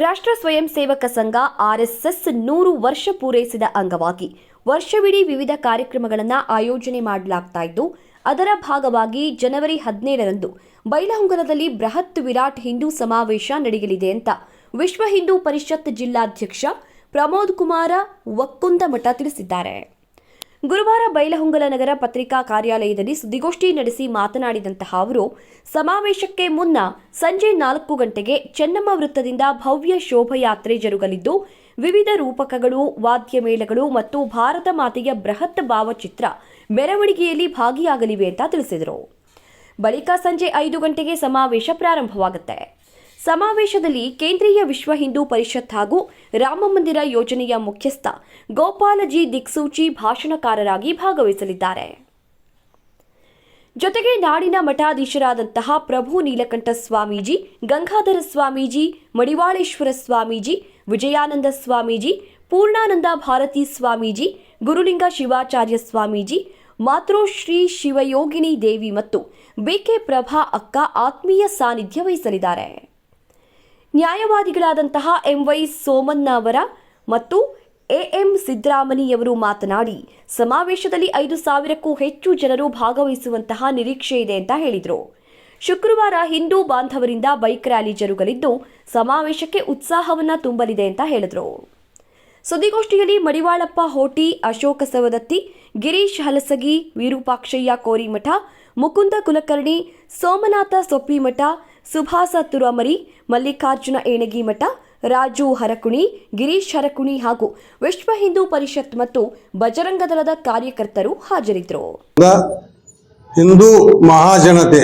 ರಾಷ್ಟ್ರ ಸ್ವಯಂ ಸೇವಕ ಸಂಘ ಆರ್ಎಸ್ಎಸ್ 100 ವರ್ಷ ಪೂರೈಸಿದ ಅಂಗವಾಗಿ ವರ್ಷವಿಡೀ ವಿವಿಧ ಕಾರ್ಯಕ್ರಮಗಳನ್ನು ಆಯೋಜನೆ ಮಾಡಲಾಗ್ತಾ ಇದ್ದು, ಅದರ ಭಾಗವಾಗಿ ಜನವರಿ 17ರಂದು ಬೈಲಹೊಂಗಲದಲ್ಲಿ ಬೃಹತ್ ವಿರಾಟ್ ಹಿಂದೂ ಸಮಾವೇಶ ನಡೆಯಲಿದೆ ಅಂತ ವಿಶ್ವ ಹಿಂದೂ ಪರಿಷತ್ ಜಿಲ್ಲಾಧ್ಯಕ್ಷ ಪ್ರಮೋದ್ ಕುಮಾರ ವಕ್ಕುಂದಮಠ ತಿಳಿಸಿದ್ದಾರೆ. ಗುರುವಾರ ಬೈಲಹೊಂಗಲ ನಗರ ಪತ್ರಿಕಾ ಕಾರ್ಯಾಲಯದಲ್ಲಿ ಸುದ್ದಿಗೋಷ್ಠಿ ನಡೆಸಿ ಮಾತನಾಡಿದಂತಹ ಅವರು, ಸಮಾವೇಶಕ್ಕೆ ಮುನ್ನ ಸಂಜೆ 4 ಗಂಟೆಗೆ ಚೆನ್ನಮ್ಮ ವೃತ್ತದಿಂದ ಭವ್ಯ ಶೋಭಾಯಾತ್ರೆ ಜರುಗಲಿದ್ದು, ವಿವಿಧ ರೂಪಕಗಳು, ವಾದ್ಯ ಮೇಳಗಳು ಮತ್ತು ಭಾರತ ಮಾತೆಯ ಬೃಹತ್ ಭಾವಚಿತ್ರ ಮೆರವಣಿಗೆಯಲ್ಲಿ ಭಾಗಿಯಾಗಲಿವೆ ಅಂತ ತಿಳಿಸಿದರು. ಬಳಿಕ ಸಂಜೆ 5 ಗಂಟೆಗೆ ಸಮಾವೇಶ ಪ್ರಾರಂಭವಾಗುತ್ತೆ. ಸಮಾವೇಶದಲ್ಲಿ ಕೇಂದ್ರೀಯ ವಿಶ್ವ ಹಿಂದೂ ಪರಿಷತ್ ಹಾಗೂ ರಾಮಮಂದಿರ ಯೋಜನೆಯ ಮುಖ್ಯಸ್ಥ ಗೋಪಾಲಜಿ ದಿಕ್ಸೂಚಿ ಭಾಷಣಕಾರರಾಗಿ ಭಾಗವಹಿಸಲಿದ್ದಾರೆ. ಜೊತೆಗೆ ನಾಡಿನ ಮಠಾಧೀಶರಾದಂತಹ ಪ್ರಭು ನೀಲಕಂಠ ಸ್ವಾಮೀಜಿ, ಗಂಗಾಧರ ಸ್ವಾಮೀಜಿ, ಮಡಿವಾಳೇಶ್ವರ ಸ್ವಾಮೀಜಿ, ವಿಜಯಾನಂದ ಸ್ವಾಮೀಜಿ, ಪೂರ್ಣಾನಂದ ಭಾರತಿ ಸ್ವಾಮೀಜಿ, ಗುರುಲಿಂಗ ಶಿವಾಚಾರ್ಯ ಸ್ವಾಮೀಜಿ, ಮಾತೃಶ್ರೀ ಶಿವಯೋಗಿನಿ ದೇವಿ ಮತ್ತು ಬಿಕೆ ಪ್ರಭಾ ಅಕ್ಕ ಆತ್ಮೀಯ ಸಾನ್ನಿಧ್ಯ ವಹಿಸಲಿದ್ದಾರೆ. ನ್ಯಾಯವಾದಿಗಳಾದಂತಹ ಎಂವೈ ಸೋಮಣ್ಣ ಅವರ ಮತ್ತು ಎಎಂ ಸಿದ್ದರಾಮಯ್ಯವರು ಮಾತನಾಡಿ, ಸಮಾವೇಶದಲ್ಲಿ 5,000ಕ್ಕೂ ಹೆಚ್ಚು ಜನರು ಭಾಗವಹಿಸುವಂತಹ ನಿರೀಕ್ಷೆ ಇದೆ ಅಂತ ಹೇಳಿದರು. ಶುಕ್ರವಾರ ಹಿಂದೂ ಬಾಂಧವರಿಂದ ಬೈಕ್ ರ್ಯಾಲಿ ಜರುಗಲಿದ್ದು, ಸಮಾವೇಶಕ್ಕೆ ಉತ್ಸಾಹವನ್ನು ತುಂಬಲಿದೆ ಅಂತ ಹೇಳಿದರು. ಸುದ್ದಿಗೋಷ್ಠಿಯಲ್ಲಿ ಮಡಿವಾಳಪ್ಪ ಹೋಟಿ, ಅಶೋಕ ಸವದತ್ತಿ, ಗಿರೀಶ್ ಹಲಸಗಿ, ವಿರೂಪಾಕ್ಷಯ್ಯ ಕೋರಿಮಠ, ಮುಕುಂದ ಕುಲಕರ್ಣಿ, ಸೋಮನಾಥ ಸೊಪ್ಪಿಮಠ, ಸುಭಾಸ ತುರಮರಿ, ಮಲ್ಲಿಕಾರ್ಜುನ ಏಣಗಿಮಠ, ರಾಜು ಹರಕುಣಿ, ಗಿರೀಶ್ ಹರಕುಣಿ ಹಾಗೂ ವಿಶ್ವ ಹಿಂದೂ ಪರಿಷತ್ ಮತ್ತು ಬಜರಂಗ ದಳದ ಕಾರ್ಯಕರ್ತರು ಹಾಜರಿದ್ದರು. ಹಿಂದೂ ಮಹಾಜನತೆ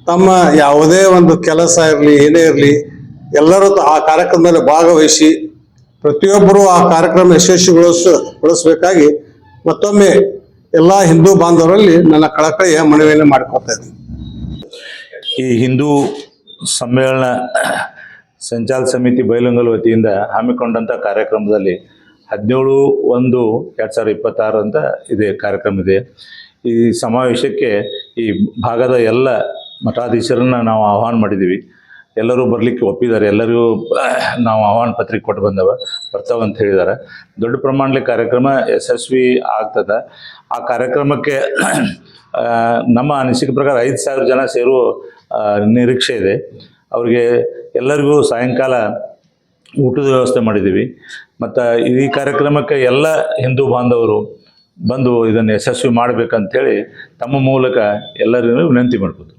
ತಮ್ಮ ಯಾವುದೇ ಒಂದು ಕೆಲಸ ಇರಲಿ, ಏನೇ ಇರಲಿ, ಎಲ್ಲರೂ ಆ ಕಾರ್ಯಕ್ರಮದಲ್ಲಿ ಭಾಗವಹಿಸಿ ಪ್ರತಿಯೊಬ್ಬರು ಆ ಕಾರ್ಯಕ್ರಮ ಯಶಸ್ವಿಗೊಳಿಸಬೇಕಾಗಿ ಮತ್ತೊಮ್ಮೆ ಎಲ್ಲ ಹಿಂದೂ ಬಾಂಧವರಲ್ಲಿ ನನ್ನ ಕಳಕಳಿಯ ಮನವಿಯನ್ನು ಮಾಡಿಕೊಳ್ತಾ ಇದ್ದೀನಿ. ಈ ಹಿಂದೂ ಸಮ್ಮೇಳನ ಸಂಚಾಲಕ ಸಮಿತಿ ಬೈಲಹೊಂಗಲ ವತಿಯಿಂದ ಹಮ್ಮಿಕೊಂಡಂಥ ಕಾರ್ಯಕ್ರಮದಲ್ಲಿ 17/1/2026 ಅಂತ ಇದೆ ಕಾರ್ಯಕ್ರಮ ಇದೆ. ಈ ಸಮಾವೇಶಕ್ಕೆ ಈ ಭಾಗದ ಎಲ್ಲ ಮಠಾಧೀಶರನ್ನು ನಾವು ಆಹ್ವಾನ ಮಾಡಿದ್ದೀವಿ. ಎಲ್ಲರೂ ಬರಲಿಕ್ಕೆ ಒಪ್ಪಿದ್ದಾರೆ. ಎಲ್ಲರಿಗೂ ನಾವು ಆಹ್ವಾನ ಪತ್ರಿಕೆ ಕೊಟ್ಟು ಬರ್ತಾವಂತ ಹೇಳಿದ್ದಾರೆ. ದೊಡ್ಡ ಪ್ರಮಾಣದಲ್ಲಿ ಕಾರ್ಯಕ್ರಮ ಯಶಸ್ವಿ ಆಗ್ತದೆ. ಆ ಕಾರ್ಯಕ್ರಮಕ್ಕೆ ನಮ್ಮ ಅನಿಸಿಕೆ ಪ್ರಕಾರ 5,000 ಜನ ಸೇರುವ ನಿರೀಕ್ಷೆ ಇದೆ. ಅವರಿಗೆ ಎಲ್ಲರಿಗೂ ಸಾಯಂಕಾಲ ಊಟದ ವ್ಯವಸ್ಥೆ ಮಾಡಿದ್ದೀವಿ. ಮತ್ತು ಈ ಕಾರ್ಯಕ್ರಮಕ್ಕೆ ಎಲ್ಲ ಹಿಂದೂ ಬಾಂಧವರು ಬಂದು ಇದನ್ನು ಯಶಸ್ವಿ ಮಾಡಬೇಕಂತೇಳಿ ತಮ್ಮ ಮೂಲಕ ಎಲ್ಲರಿಗೂ ವಿನಂತಿ ಮಾಡ್ಬೋದು.